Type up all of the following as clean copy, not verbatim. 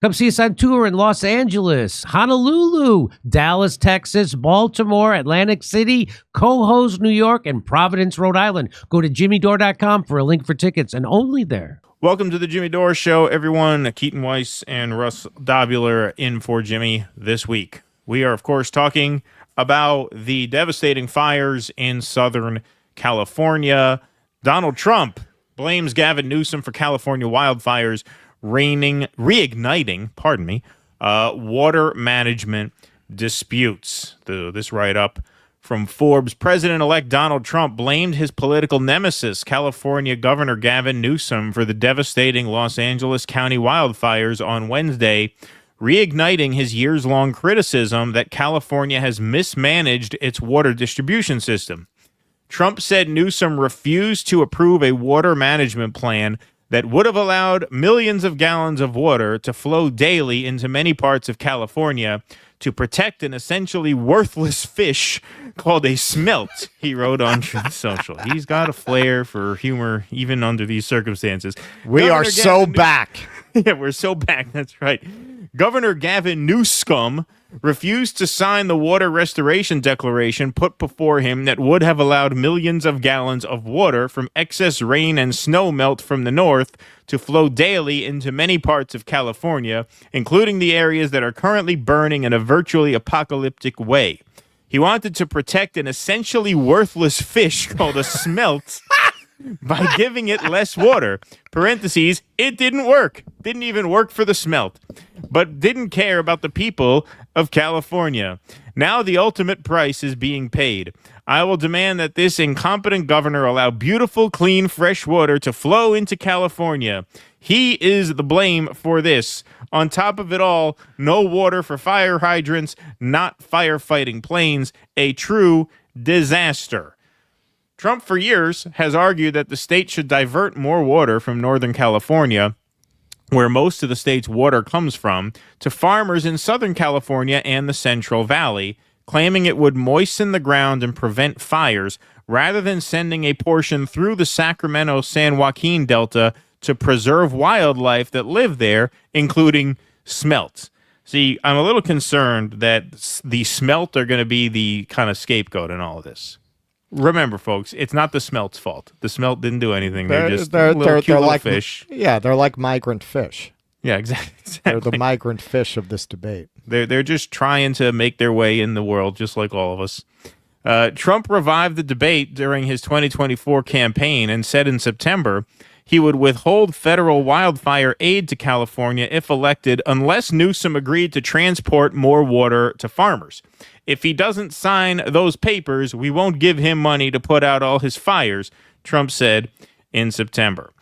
Come see us on tour in Los Angeles, Honolulu, Dallas, Texas, Baltimore, Atlantic City, Cohoes, New York, and Providence, Rhode Island. Go to jimmydore.com for a link for tickets, and only there. Welcome to the Jimmy Dore Show, everyone. Keaton, Weiss, and Russ Dobular in for Jimmy this week. We are, of course, talking about the devastating fires in Southern California. Donald Trump blames Gavin Newsom for California wildfires, reigniting, water management disputes. This write-up from Forbes: President-elect Donald Trump blamed his political nemesis, California Governor Gavin Newsom, for the devastating Los Angeles County wildfires on Wednesday, reigniting his years-long criticism that California has mismanaged its water distribution system. Trump said Newsom refused to approve a water management plan that would have allowed millions of gallons of water to flow daily into many parts of California to protect an essentially worthless fish called a smelt, he wrote on Truth Social. He's got a flair for humor even under these circumstances. We are so back. Yeah, we're so back. That's right. Governor Gavin Newscum refused to sign the water restoration declaration put before him that would have allowed millions of gallons of water from excess rain and snow melt from the north to flow daily into many parts of California, including the areas that are currently burning in a virtually apocalyptic way. He wanted to protect an essentially worthless fish called a smelt by giving it less water. Parentheses, it didn't work. Didn't even work for the smelt, but didn't care about the people of California. Now the ultimate price is being paid. I will demand that this incompetent governor allow beautiful, clean, fresh water to flow into California. He is the blame for this. On top of it all, no water for fire hydrants, not firefighting planes. A true disaster. Trump for years has argued that the state should divert more water from Northern California, where most of the state's water comes from, to farmers in Southern California and the Central Valley, claiming it would moisten the ground and prevent fires, rather than sending a portion through the Sacramento-San Joaquin Delta to preserve wildlife that live there, including smelt. See, I'm a little concerned that the smelt are going to be the kind of scapegoat in all of this. Remember, folks, it's not the smelt's fault. The smelt didn't do anything. They're just little like fish. Yeah, they're like migrant fish. Yeah, exactly. They're the migrant fish of this debate. They're just trying to make their way in the world, just like all of us. Trump revived the debate during his 2024 campaign and said in September he would withhold federal wildfire aid to California if elected unless Newsom agreed to transport more water to farmers. If he doesn't sign those papers, we won't give him money to put out all his fires, Trump said in September.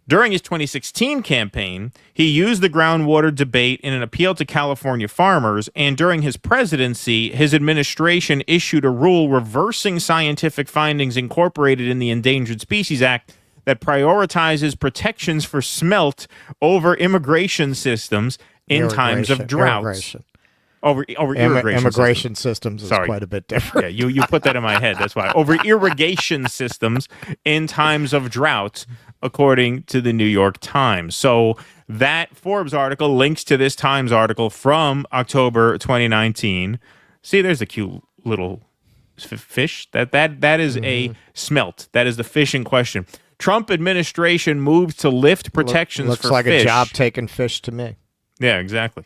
During his 2016 campaign, he used the groundwater debate in an appeal to California farmers, and during his presidency, his administration issued a rule reversing scientific findings incorporated in the Endangered Species Act that prioritizes protections for smelt over immigration systems in times of droughts. Over immigration systems is quite a bit different. Yeah, you put that in my head. That's why. Over irrigation systems in times of drought, according to the New York Times. So that Forbes article links to this Times article from October 2019. See, there's a cute little fish. That is a smelt. That is the fish in question. Trump administration moves to lift protections for fish. Looks like a job-taking fish to me. Yeah, exactly.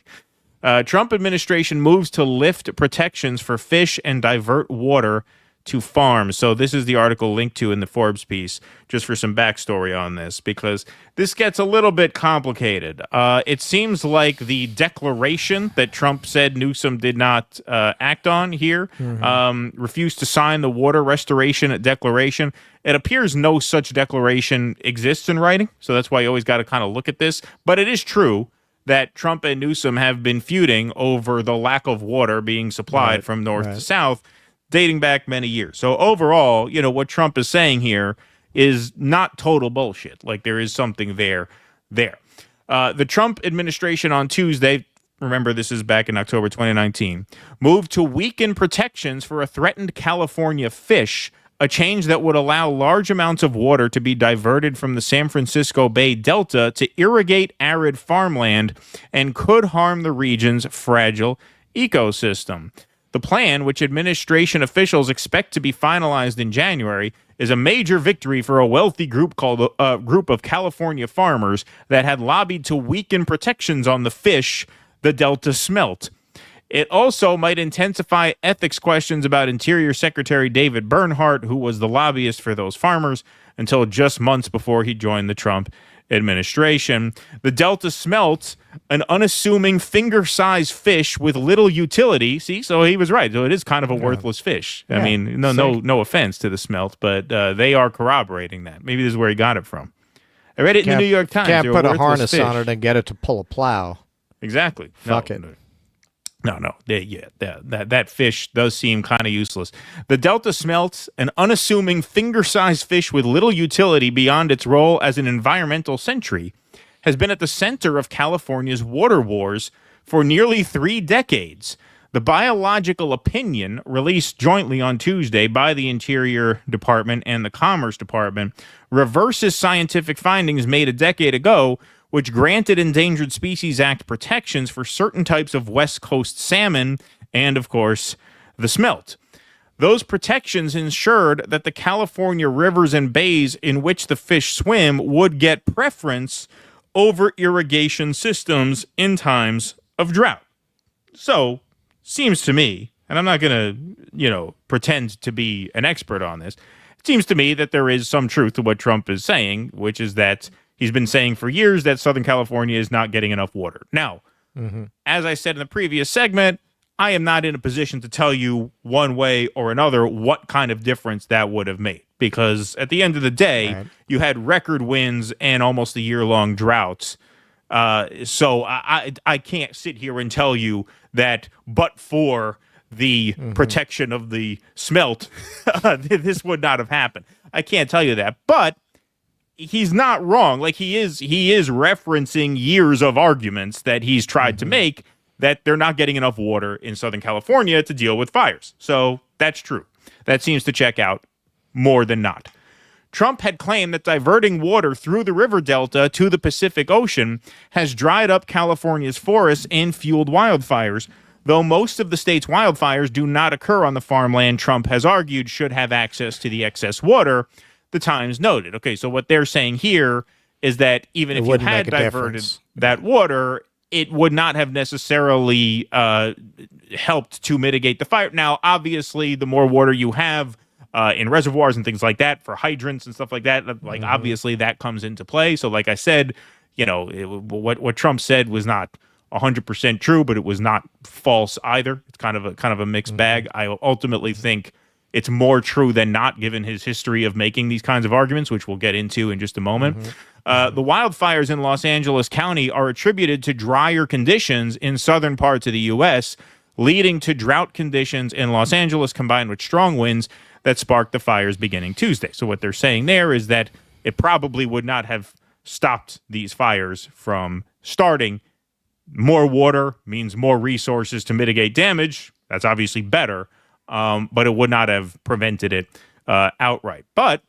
Trump administration moves to lift protections for fish and divert water to farms. So this is the article linked to in the Forbes piece, just for some backstory on this, because this gets a little bit complicated. It seems like the declaration that Trump said Newsom did not act on here, refused to sign the water restoration declaration. It appears no such declaration exists in writing, so that's why you always got to kind of look at this. But it is true that Trump and Newsom have been feuding over the lack of water being supplied from north to south, dating back many years. So overall, you know, what Trump is saying here is not total bullshit. Like, there is something there. The Trump administration on Tuesday, remember this is back in October 2019, moved to weaken protections for a threatened California fish a change that would allow large amounts of water to be diverted from the San Francisco Bay Delta to irrigate arid farmland and could harm the region's fragile ecosystem. The plan, which administration officials expect to be finalized in January, is a major victory for a wealthy group called Group of California Farmers that had lobbied to weaken protections on the fish the Delta smelt. It also might intensify ethics questions about Interior Secretary David Bernhardt, who was the lobbyist for those farmers until just months before he joined the Trump administration. The Delta smelt an unassuming finger-sized fish with little utility. See, so he was right. So it is kind of a worthless fish. I mean, no offense to the smelt, but they are corroborating that. Maybe this is where he got it from. I read it in the New York Times. Can't put a harness on it and get it to pull a plow. Exactly. Fuck it. No. That fish does seem kind of useless. The Delta smelt, an unassuming finger-sized fish with little utility beyond its role as an environmental sentry, has been at the center of California's water wars for nearly 3 decades. The biological opinion, released jointly on Tuesday by the Interior Department and the Commerce Department, reverses scientific findings made a decade ago, which granted Endangered Species Act protections for certain types of West Coast salmon and, of course, the smelt. Those protections ensured that the California rivers and bays in which the fish swim would get preference over irrigation systems in times of drought. So, seems to me, and I'm not going to, pretend to be an expert on this, it seems to me that there is some truth to what Trump is saying, which is that he's been saying for years that Southern California is not getting enough water. Now, as I said in the previous segment, I am not in a position to tell you one way or another what kind of difference that would have made. Because at the end of the day, you had record winds and almost a year-long droughts. So I can't sit here and tell you that but for the protection of the smelt, this would not have happened. I can't tell you that. But he's not wrong. Like he is referencing years of arguments that he's tried to make that they're not getting enough water in Southern California to deal with fires. So that's true. That seems to check out more than not. Trump had claimed that diverting water through the river delta to the Pacific Ocean has dried up California's forests and fueled wildfires, though most of the state's wildfires do not occur on the farmland Trump has argued should have access to the excess water, the Times noted. Okay, so what they're saying here is that even if you had diverted that water, it would not have necessarily helped to mitigate the fire. Now, obviously, the more water you have in reservoirs and things like that for hydrants and stuff like that, obviously that comes into play. So like I said, what Trump said was not 100% true, but it was not false either. It's kind of a mixed bag. I ultimately think it's more true than not, given his history of making these kinds of arguments, which we'll get into in just a moment. The wildfires in Los Angeles County are attributed to drier conditions in southern parts of the U.S., leading to drought conditions in Los Angeles combined with strong winds that sparked the fires beginning Tuesday. So what they're saying there is that it probably would not have stopped these fires from starting. More water means more resources to mitigate damage. That's obviously better. But it would not have prevented it outright. But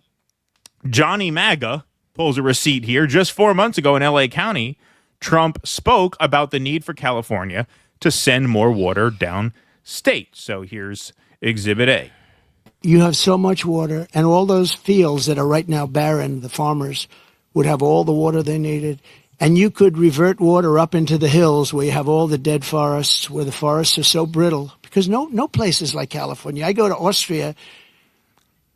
Johnny MAGA pulls a receipt here. Just 4 months ago in L.A. County, Trump spoke about the need for California to send more water downstate. So here's Exhibit A. You have so much water, and all those fields that are right now barren, the farmers would have all the water they needed. And you could revert water up into the hills where you have all the dead forests, where the forests are so brittle. Because no place is like California. I go to Austria.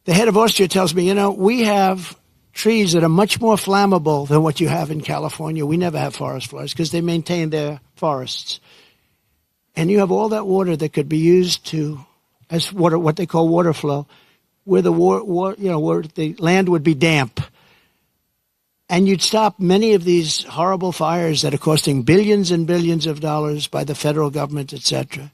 The head of Austria tells me, we have trees that are much more flammable than what you have in California. We never have forest fires because they maintain their forests. And you have all that water that could be used as water, what they call water flow, where where the land would be damp. And you'd stop many of these horrible fires that are costing billions and billions of dollars by the federal government, etc.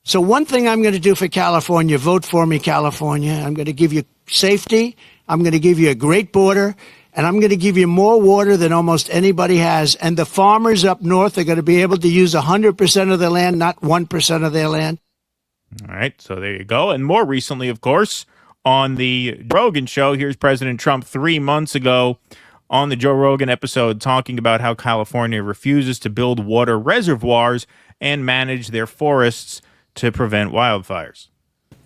So one thing I'm going to do for California, vote for me, California. I'm going to give you safety. I'm going to give you a great border. And I'm going to give you more water than almost anybody has. And the farmers up north are going to be able to use 100% of their land, not 1% of their land. All right, so there you go. And more recently, of course, on the Rogan show. Here's President Trump 3 months ago on the Joe Rogan episode talking about how California refuses to build water reservoirs and manage their forests to prevent wildfires.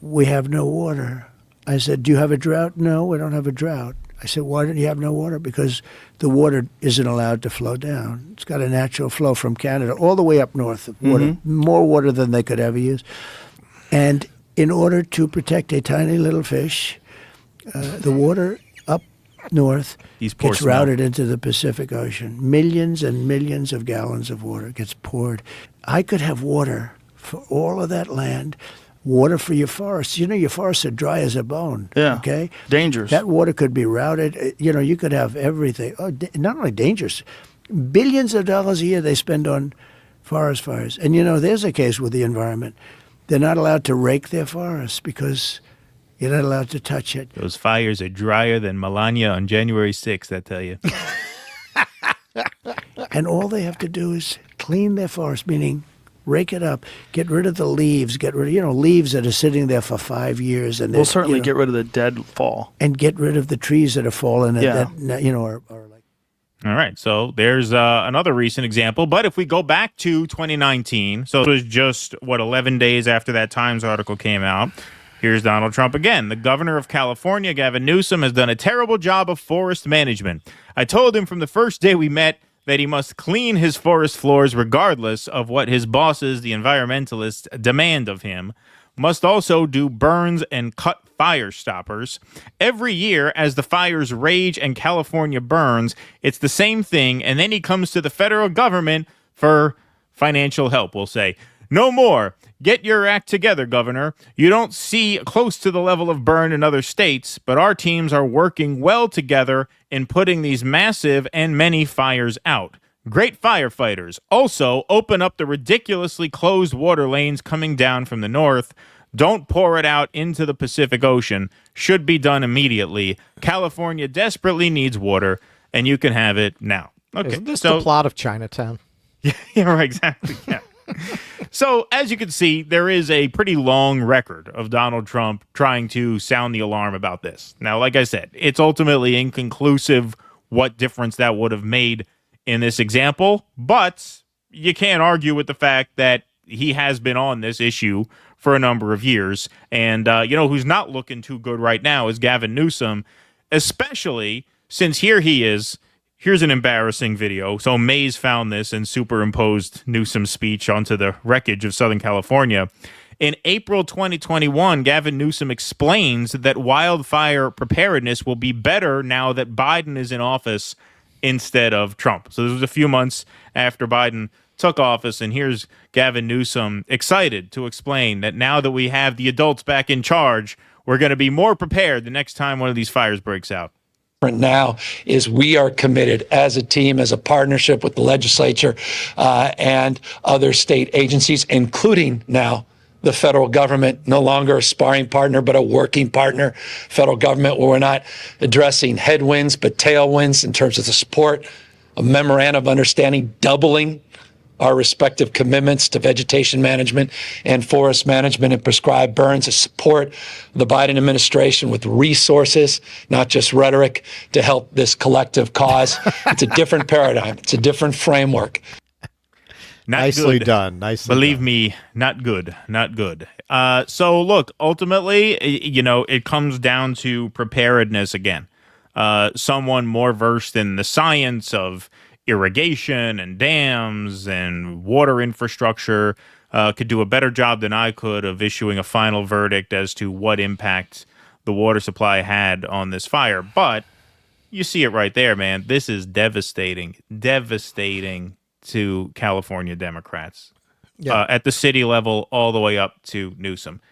We have no water. I said, do you have a drought? No, we don't have a drought. I said, why don't you have no water? Because the water isn't allowed to flow down. It's got a natural flow from Canada all the way up north. Water, more water than they could ever use. And in order to protect a tiny little fish, the water up north gets routed into the Pacific Ocean. Millions and millions of gallons of water gets poured. I could have water for all of that land. Water for your forests. You know, your forests are dry as a bone. Yeah. Okay? Dangerous. That water could be routed. You know, you could have everything. Oh, not only dangerous, billions of dollars a year they spend on forest fires. And, you know, there's a case with the environment. They're not allowed to rake their forests because you're not allowed to touch it. Those fires are drier than Melania on January 6th, I tell you. And all they have to do is clean their forest, meaning rake it up, get rid of the leaves, get rid of, leaves that are sitting there for 5 years. And we'll certainly get rid of the dead fall. And get rid of the trees that have fallen and that, are like. All right, so there's another recent example. But if we go back to 2019, so it was just, 11 days after that Times article came out, here's Donald Trump again. The governor of California, Gavin Newsom, has done a terrible job of forest management. I told him from the first day we met that he must clean his forest floors regardless of what his bosses, the environmentalists, demand of him. Must also do burns and cut fire stoppers. Every year, as the fires rage and California burns, it's the same thing, and then he comes to the federal government for financial help, we'll say. No more. Get your act together, Governor. You don't see close to the level of burn in other states, but our teams are working well together in putting these massive and many fires out. Great firefighters. Also, open up the ridiculously closed water lanes coming down from the north. Don't pour it out into the Pacific Ocean. Should be done immediately. California desperately needs water, and you can have it now. Okay, Isn't this the plot of Chinatown? Yeah, right, exactly. Yeah. So, as you can see, there is a pretty long record of Donald Trump trying to sound the alarm about this. Now, like I said, it's ultimately inconclusive what difference that would have made in this example, but you can't argue with the fact that he has been on this issue for a number of years. And, who's not looking too good right now is Gavin Newsom, especially since here he is. Here's an embarrassing video. So Mays found this and superimposed Newsom's speech onto the wreckage of Southern California. In April 2021, Gavin Newsom explains that wildfire preparedness will be better now that Biden is in office instead of Trump. So this was a few months after Biden took office, and here's Gavin Newsom excited to explain that now that we have the adults back in charge, we're going to be more prepared the next time one of these fires breaks out. Now is we are committed as a team, as a partnership with the legislature and other state agencies, including now the federal government, no longer a sparring partner, but a working partner. Federal government, where we're not addressing headwinds, but tailwinds in terms of the support, a memorandum of understanding, doubling our respective commitments to vegetation management and forest management and prescribed burns to support the Biden administration with resources, not just rhetoric, to help this collective cause. It's a different paradigm. It's a different framework. Nicely done. Believe me, not good. Not good. So look, ultimately, it comes down to preparedness again. Someone more versed in the science of irrigation and dams and water infrastructure could do a better job than I could of issuing a final verdict as to what impact the water supply had on this fire. But you see it right there, man. This is devastating to California Democrats at the city level all the way up to Newsom.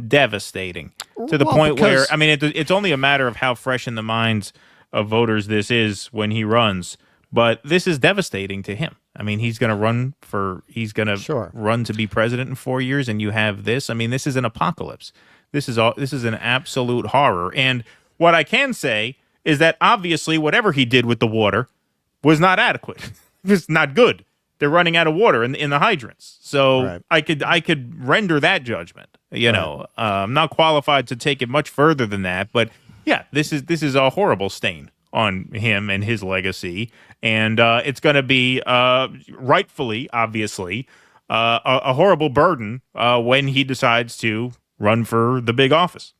Devastating to the point where, I mean, it's only a matter of how fresh in the minds of voters this is when he runs. But this is devastating to him. I mean, he's going to run to be president in 4 years, and you have this. I mean, this is an apocalypse. This is an absolute horror. And what I can say is that obviously whatever he did with the water was not adequate. It's not good. they're running out of water in the hydrants. So Right. I could render that judgment. You know, I'm not qualified to take it much further than that. But yeah, this is a horrible stain on him and his legacy, and it's going to be rightfully, obviously, a horrible burden when he decides to run for the big office.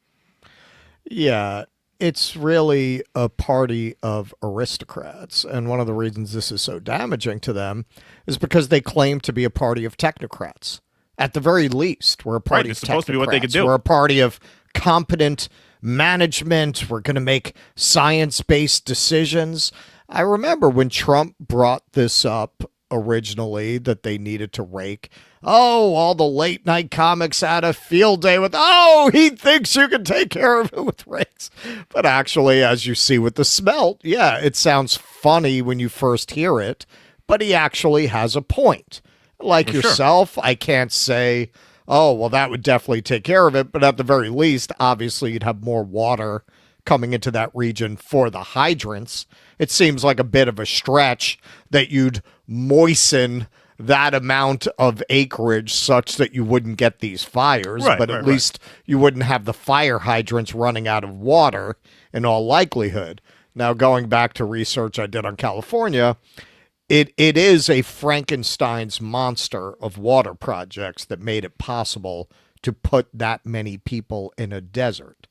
Yeah, it's really a party of aristocrats. And one of the reasons this is so damaging to them is because they claim to be a party of technocrats. At the very least, we're a party of It's supposed to be what they could technocrats. do. We're a party of competent management. We're going to make science-based decisions. I remember when Trump brought this up originally, that they needed to rake. Oh, all the late night comics had a field day with, oh, he thinks you can take care of it with rakes. But actually, as you see with the smelt, yeah, it sounds funny when you first hear it, but he actually has a point. Like yourself, I can't say, oh, well, that would definitely take care of it. But at the very least, obviously, you'd have more water coming into that region for the hydrants. It seems like a bit of a stretch that you'd moisten that amount of acreage such that you wouldn't get these fires, but at least you wouldn't have the fire hydrants running out of water in all likelihood. Now, going back to research I did on California, it is a Frankenstein's monster of water projects that made it possible to put that many people in a desert.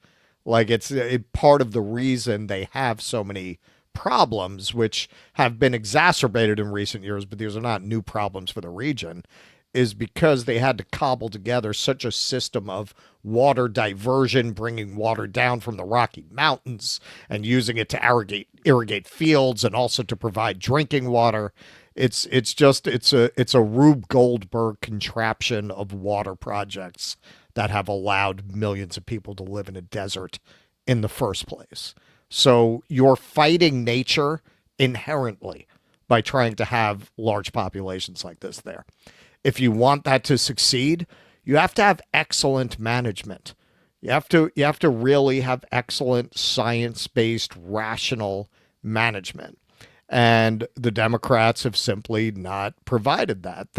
Like, it's part of the reason they have so many problems, which have been exacerbated in recent years, but these are not new problems for the region, is because they had to cobble together such a system of water diversion, bringing water down from the Rocky Mountains and using it to irrigate fields and also to provide drinking water. It's a Rube Goldberg contraption of water projects that have allowed millions of people to live in a desert in the first place. So you're fighting nature inherently by trying to have large populations like this there. If you want that to succeed, you have to have excellent management. You have to really have excellent science-based, rational management. And the Democrats have simply not provided that.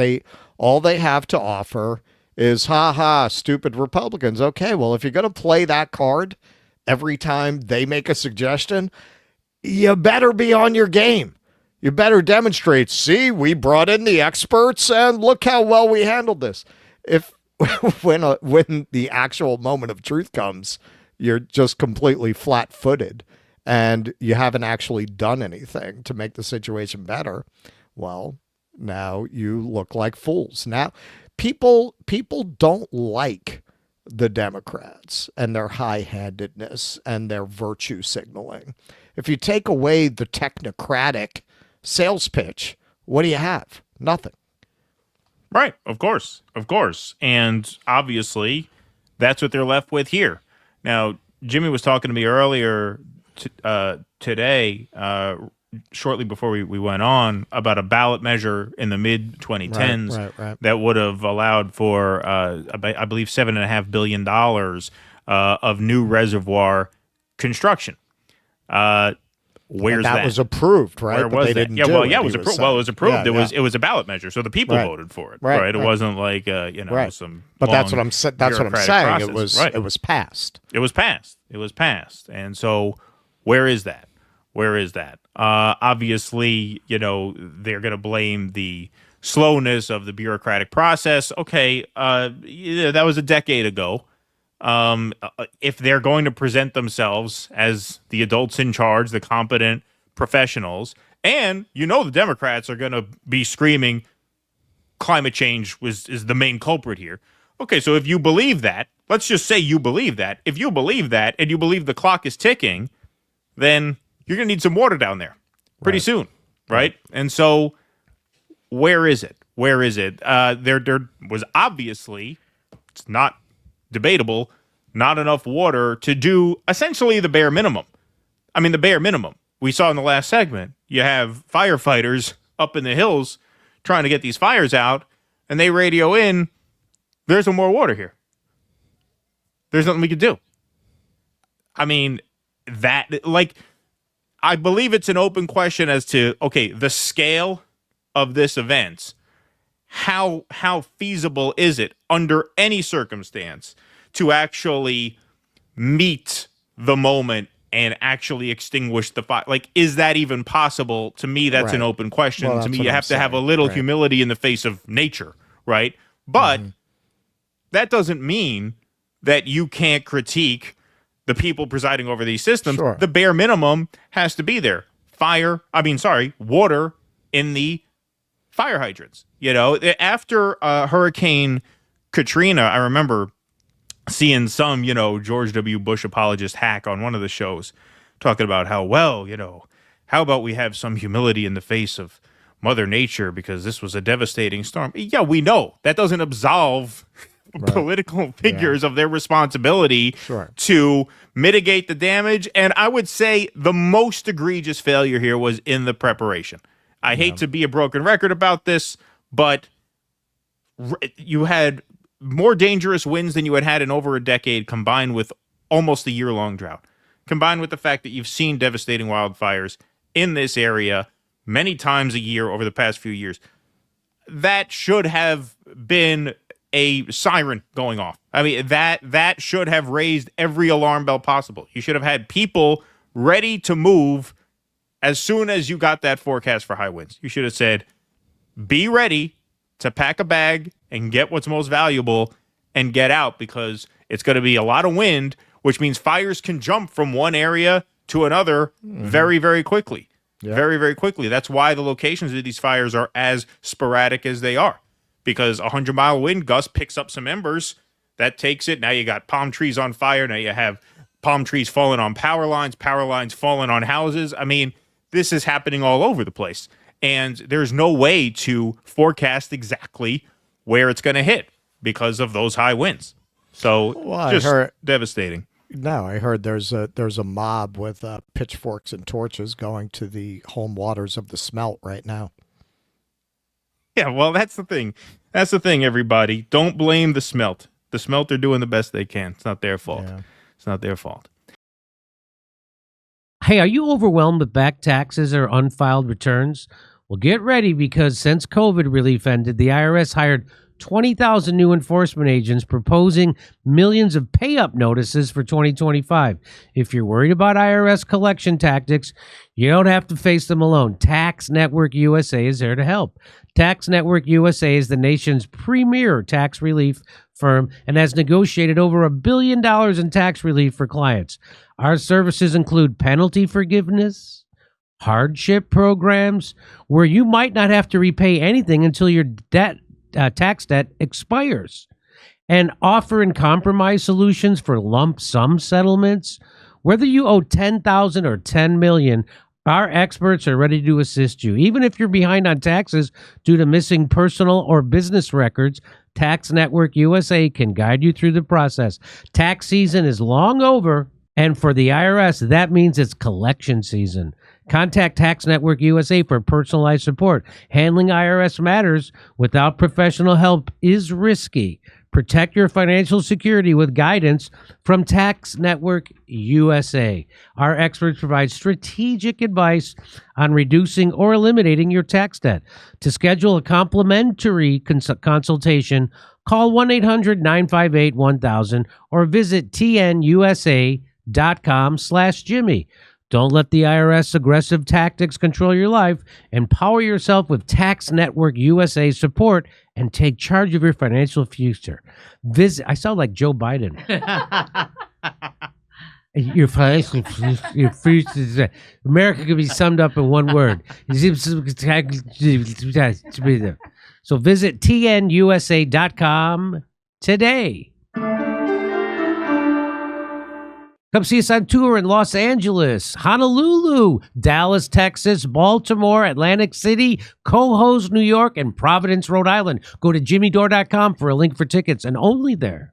All they have to offer is, stupid Republicans. Okay, well, if you're going to play that card every time they make a suggestion, you better be on your game. You better demonstrate, see, we brought in the experts and look how well we handled this. If when the actual moment of truth comes, you're just completely flat-footed and you haven't actually done anything to make the situation better, well, now you look like fools. Now, people don't like the Democrats and their high-handedness and their virtue signaling. If you take away the technocratic sales pitch, what do you have? Nothing. Right, of course. And obviously, that's what they're left with here. Now, Jimmy was talking to me earlier today, shortly before we went on, about a ballot measure in the mid-2010s right. that would have allowed for, I believe, $7.5 billion of new reservoir construction. Where's that? That was approved, right? Where but was they that? didn't Yeah, do well, it, yeah, it was approved. Well, it was approved. Yeah, It was a ballot measure, so the people voted for it. Right, It wasn't like some. But that's what long I'm saying. bureaucratic It process. was passed. It was passed. And so, where is that? Obviously, they're going to blame the slowness of the bureaucratic process. Okay, that was a decade ago. If they're going to present themselves as the adults in charge, the competent professionals, and the Democrats are going to be screaming climate change is the main culprit here. Okay, so if you believe that, let's just say you believe that. If you believe that and you believe the clock is ticking, then you're going to need some water down there pretty soon, right? And so where is it? There was obviously, it's not debatable, not enough water to do essentially the bare minimum. I mean, the bare minimum. We saw in the last segment, you have firefighters up in the hills trying to get these fires out, and they radio in, there's no more water here. There's nothing we could do. I mean, I believe it's an open question as to, okay, the scale of this event how feasible is it under any circumstance to actually meet the moment and actually extinguish the fire? Like, is that even possible? To me, that's an open question. Well, to me, that's you what have I'm to have a saying. little Right. humility in the face of nature, right? But that doesn't mean that you can't critique the people presiding over these systems. Sure. The bare minimum has to be there. Water in the fire hydrants. You know, after Hurricane Katrina, I remember seeing some, George W. Bush apologist hack on one of the shows talking about how, how about we have some humility in the face of Mother Nature because this was a devastating storm. Yeah, we know. That doesn't absolve political figures of their responsibility to mitigate the damage. And I would say the most egregious failure here was in the preparation. I hate to be a broken record about this, but you had more dangerous winds than you had in over a decade, combined with almost a year-long drought, combined with the fact that you've seen devastating wildfires in this area many times a year over the past few years. That should have been a siren going off. I mean, that should have raised every alarm bell possible. You should have had people ready to move as soon as you got that forecast for high winds. You should have said, be ready to pack a bag and get what's most valuable and get out, because it's going to be a lot of wind, which means fires can jump from one area to another very, very quickly. Very, very quickly. That's why the locations of these fires are as sporadic as they are, because 100-mile wind gust picks up some embers. That takes it. Now you got palm trees on fire. Now you have palm trees falling on power lines falling on houses. I mean, this is happening all over the place. And there's no way to forecast exactly where it's going to hit because of those high winds. So just devastating. No, I heard there's a mob with pitchforks and torches going to the home waters of the smelt right now. Yeah, well, that's the thing. That's the thing, everybody. Don't blame the smelt. The smelt are doing the best they can. It's not their fault. Yeah. It's not their fault. Hey, are you overwhelmed with back taxes or unfiled returns? Well, get ready, because since COVID relief ended, the IRS hired 20,000 new enforcement agents proposing millions of pay-up notices for 2025. If you're worried about IRS collection tactics, you don't have to face them alone. Tax Network USA is there to help. Tax Network USA is the nation's premier tax relief firm and has negotiated over $1 billion in tax relief for clients. Our services include penalty forgiveness, hardship programs, where you might not have to repay anything until your tax debt expires, and offer and compromise solutions for lump sum settlements. Whether you owe $10,000 or $10 million, our experts are ready to assist you. Even if you're behind on taxes due to missing personal or business records, Tax Network USA can guide you through the process. Tax season is long over, and for the IRS, that means it's collection season. Contact Tax Network USA for personalized support. Handling IRS matters without professional help is risky. Protect your financial security with guidance from Tax Network USA. Our experts provide strategic advice on reducing or eliminating your tax debt. To schedule a complimentary consultation, call 1-800-958-1000 or visit tnusa.com/Jimmy. Don't let the IRS aggressive tactics control your life. Empower yourself with Tax Network USA support and take charge of your financial future. I sound like Joe Biden. Your financial future. America can be summed up in one word. So visit tnusa.com today. Come see us on tour in Los Angeles, Honolulu, Dallas, Texas, Baltimore, Atlantic City, Cohoes, New York, and Providence, Rhode Island. Go to jimmydore.com for a link for tickets, and only there.